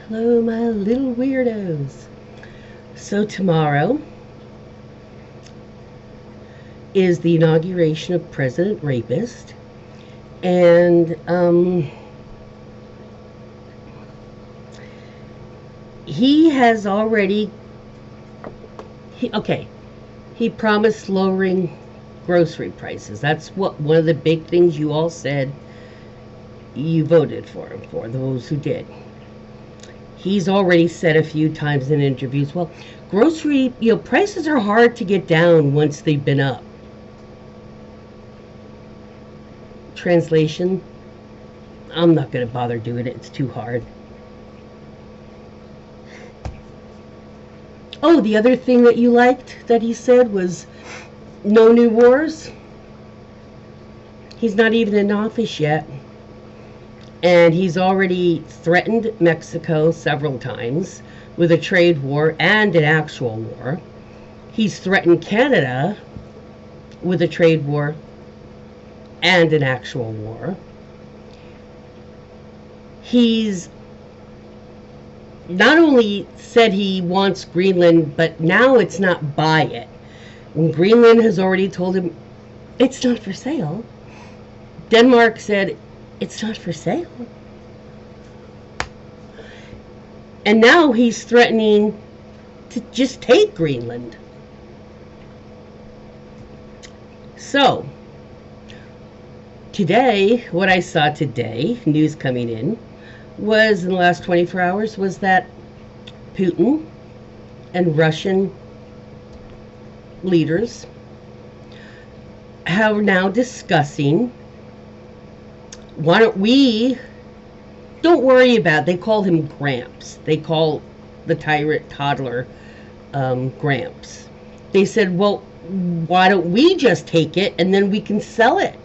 Hello, my little weirdos. So, tomorrow is the inauguration of President Rapist, and he has already. He promised lowering grocery prices. That's what one of the big things you all said you voted for him for, those who did. He's already said a few times in interviews, well, grocery, prices are hard to get down once they've been up. Translation, I'm not going to bother doing it. It's too hard. Oh, the other thing that you liked that he said was no new wars. He's not even in office yet. And he's already threatened Mexico several times with a trade war and an actual war. He's threatened Canada with a trade war and an actual war. He's not only said he wants Greenland, but now it's not buy it. When Greenland has already told him it's not for sale. Denmark said it's not for sale. And now he's threatening to just take Greenland. So, today, what I saw today, news coming in, was in the last 24 hours, was that Putin and Russian leaders are now discussing, why don't we, don't worry about it. They call him Gramps. They call the tyrant toddler Gramps. They said, well, why don't we just take it and then we can sell it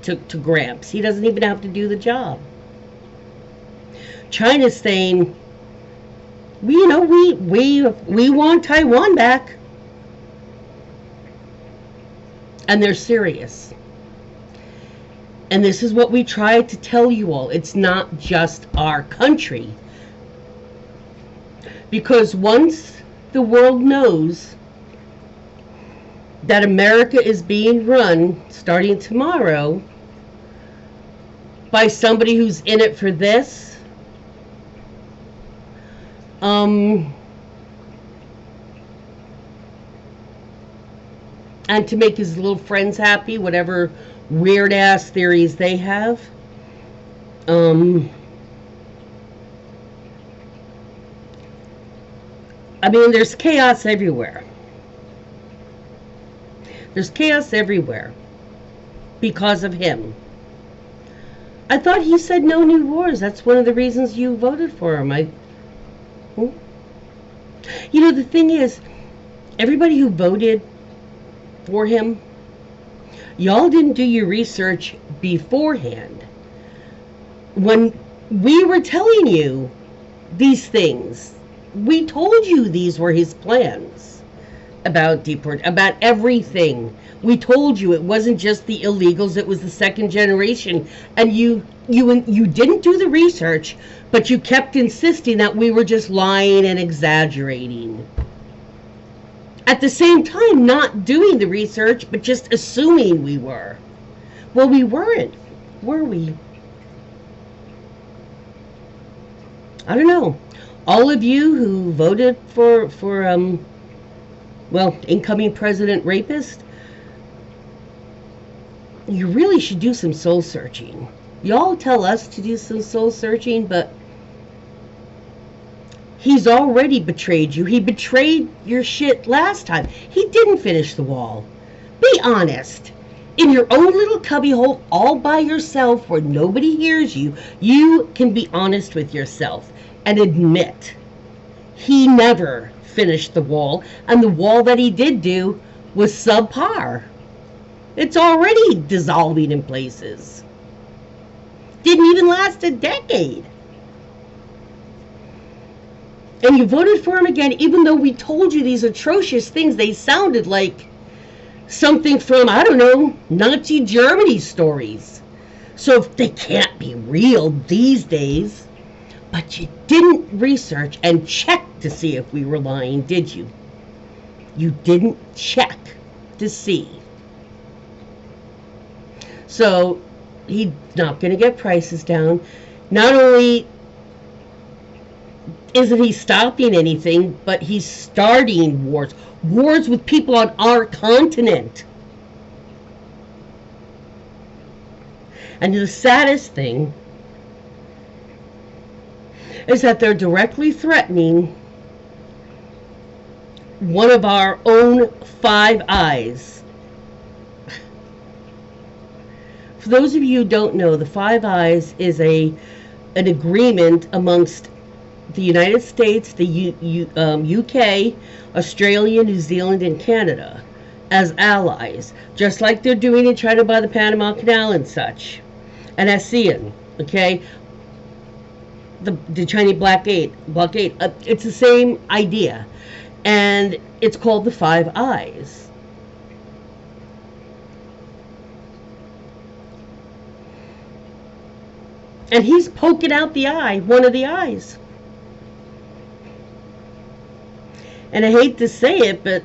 to Gramps. He doesn't even have to do the job. China's saying, we want Taiwan back. And they're serious. And this is what we try to tell you all. It's not just our country. Because once the world knows that America is being run, starting tomorrow, by somebody who's in it for this, and to make his little friends happy, whatever weird ass theories they have. I mean, there's chaos everywhere. There's chaos everywhere because of him. I thought he said no new wars. That's one of the reasons you voted for him. The thing is, everybody who voted for him, y'all didn't do your research beforehand. When we were telling you these things, we told you these were his plans about about everything. We told you it wasn't just the illegals, it was the second generation. And you didn't do the research, but you kept insisting that we were just lying and exaggerating. At the same time, not doing the research, but just assuming we were. Well, we weren't, were we? I don't know. All of you who voted for incoming President Rapist, you really should do some soul searching. Y'all tell us to do some soul searching, but he's already betrayed you. He betrayed your shit last time. He didn't finish the wall. Be honest. In your own little cubbyhole, all by yourself, where nobody hears you, you can be honest with yourself and admit he never finished the wall, and the wall that he did do was subpar. It's already dissolving in places. Didn't even last a decade. And you voted for him again, even though we told you these atrocious things. They sounded like something from, I don't know, Nazi Germany stories. So if they can't be real these days, But you didn't research and check to see if we were lying, did you? You didn't check to see. So he's not going to get prices down. Not only isn't he stopping anything, but he's starting wars. Wars with people on our continent. And the saddest thing is that they're directly threatening one of our own Five Eyes. For those of you who don't know, the Five Eyes is an agreement amongst the United States, the UK, Australia, New Zealand, and Canada as allies, just like they're doing in China by the Panama Canal and such, and ASEAN, okay? The Chinese blockade. It's the same idea, and it's called the Five Eyes. And he's poking out the eye, one of the eyes. And I hate to say it, but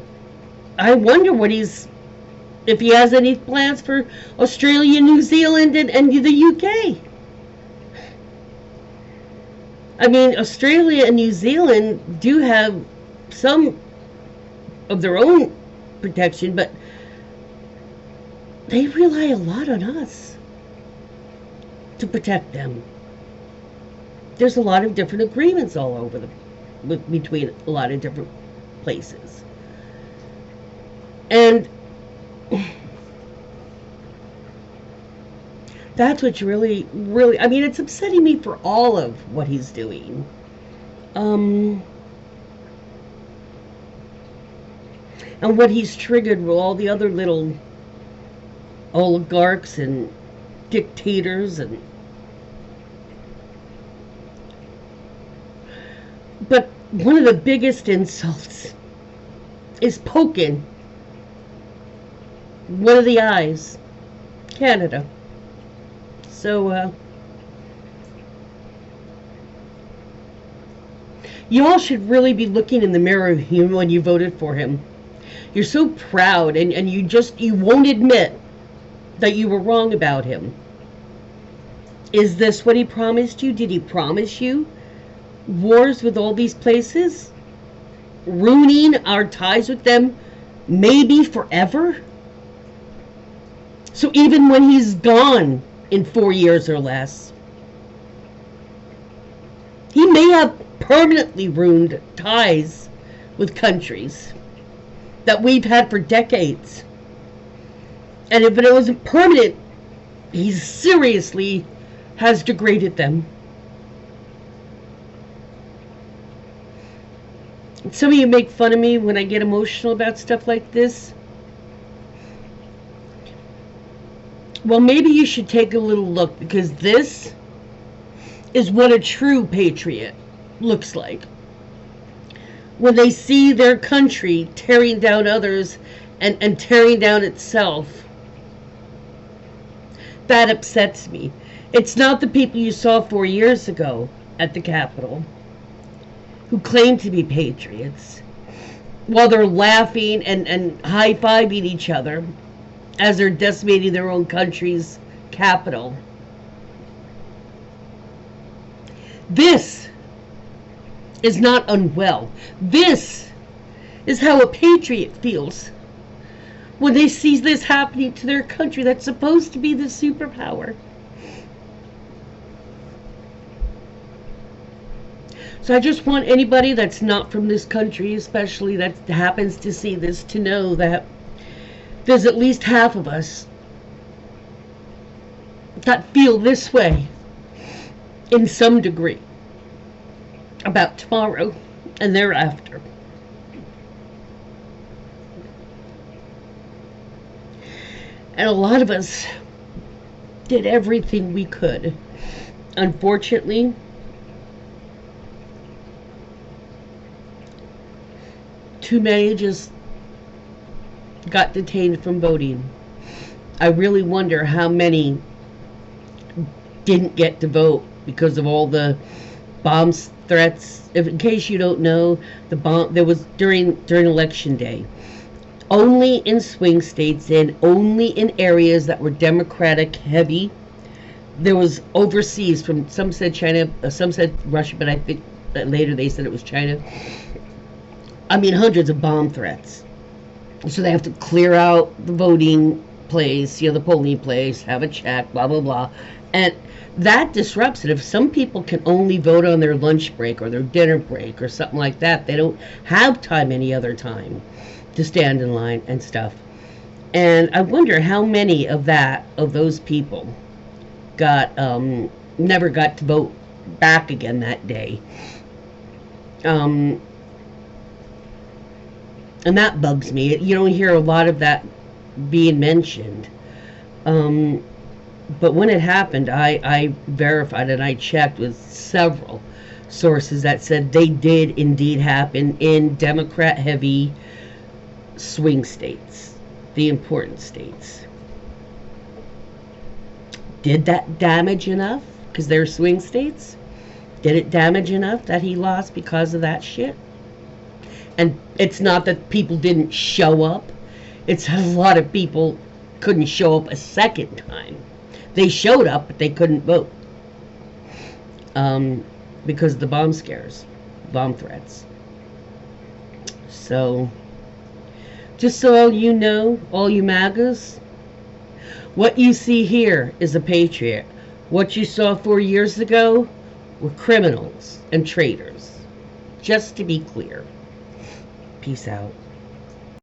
I wonder if he has any plans for Australia, New Zealand, and the UK. I mean, Australia and New Zealand do have some of their own protection, but they rely a lot on us to protect them. There's a lot of different agreements all over between a lot of different places. And that's what's really, I mean, it's upsetting me for all of what he's doing. And what he's triggered with all the other little oligarchs and dictators but one of the biggest insults is poking one of the eyes, Canada. So, you all should really be looking in the mirror when you voted for him. You're so proud, and you won't admit that you were wrong about him. Is this what he promised you? Did he promise you wars with all these places? Ruining our ties with them, maybe forever? So even when he's gone in 4 years or less, he may have permanently ruined ties with countries that we've had for decades. And if it wasn't permanent, he seriously has degraded them. Some of you make fun of me when I get emotional about stuff like this. Well, maybe you should take a little look, because this is what a true patriot looks like. When they see their country tearing down others and tearing down itself. That upsets me. It's not the people you saw 4 years ago at the Capitol who claim to be patriots while they're laughing and high-fiving each other as they're decimating their own country's capital. This is not unwell. This is how a patriot feels when they see this happening to their country that's supposed to be the superpower. So I just want anybody that's not from this country, especially that happens to see this, to know that there's at least half of us that feel this way in some degree about tomorrow and thereafter. And a lot of us did everything we could. Unfortunately, too many just got detained from voting. I really wonder how many didn't get to vote because of all the bomb threats. If, in case you don't know, the bomb there was during election day, only in swing states and only in areas that were Democratic heavy. There was overseas from, some said China, some said Russia, but I think that later they said it was China. I mean, hundreds of bomb threats. So they have to clear out the voting place, the polling place, have a check, blah blah blah, and that disrupts it. If some people can only vote on their lunch break or their dinner break or something like that, they don't have time any other time to stand in line and stuff. And I wonder how many of those people got never got to vote back again that day. And that bugs me. You don't hear a lot of that being mentioned. But when it happened, I verified and I checked with several sources that said they did indeed happen in Democrat heavy swing states, the important states. Did that damage enough? Because they're swing states? Did it damage enough that he lost because of that shit? And it's not that people didn't show up. It's a lot of people couldn't show up a second time. They showed up, but they couldn't vote. Because of the bomb scares, bomb threats. So, just so all you know, all you MAGAs, what you see here is a patriot. What you saw 4 years ago were criminals and traitors. Just to be clear. Peace out.